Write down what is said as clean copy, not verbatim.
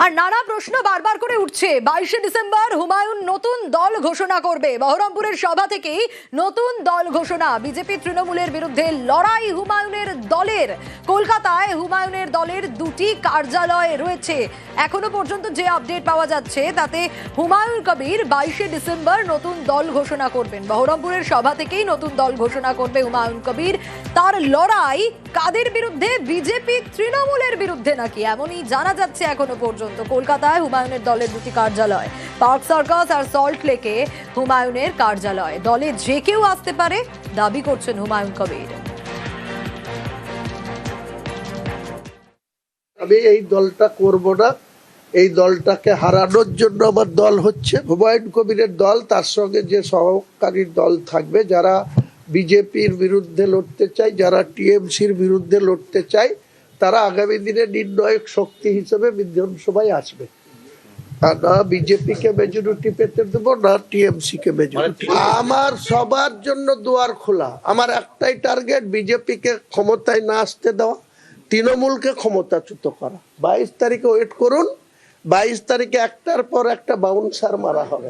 আর নানা প্রশ্ন বারবার করে উঠছে। 22শে ডিসেম্বর হুমায়ুন নতুন দল ঘোষণা করবে। বহরমপুরের সভা থেকেই নতুন দল ঘোষণা। বিজেপি তৃণমূলের বিরুদ্ধে লড়াই হুমায়ুনের দলের। কলকাতায় হুমায়ুনের দলের দুটি কার্যালয় রয়েছে। এখনো পর্যন্ত যে আপডেট পাওয়া যাচ্ছে তাতে হুমায়ুন কবির 22শে ডিসেম্বর নতুন দল ঘোষণা করবেন। বহরমপুরের সভা থেকেই নতুন দল ঘোষণা করবে হুমায়ুন কবির। তার লড়াই কাদের বিরুদ্ধে? বিজেপি তৃণমূলের বিরুদ্ধে নাকি, এমনই জানা যাচ্ছে এখনো পর্যন্ত। কলকাতায় হুমায়ুনের দলের দুটি কার্যালয়, পার্ক সার্কাস আর সল্ট লেকে হুমায়ুনের কার্যালয়। দলে যে কেউ আসতে পারে দাবি করছেন হুমায়ুন কবির। আমি এই দলটা করব না, এই দলটাকে হারানোর জন্য আমার দল হচ্ছে হুমায়ুন কবিরের দল। তার সঙ্গে যে সহকারী দল থাকবে, যারা বিজেপির বিরুদ্ধে লড়তে চায়, যারা টিএমসির বিরুদ্ধে লড়তে চায়, তারা আগামী দিনে নির্ণায়ক শক্তি হিসেবে বিধানসভায় আসবে। না বিজেপিকে মেজরিটি পেতে দেবো, না টিএমসিকে মেজরিটি। আমার সবার জন্য দুয়ার খোলা। আমার একটাই টার্গেট, বিজেপিকে ক্ষমতায় না আসতে দেওয়া, তৃণমূলকে ক্ষমতাচ্যুত করা। 22 তারিখে ওয়েট করুন, 22 তারিখে একটার পর একটা বাউন্সার মারা হবে।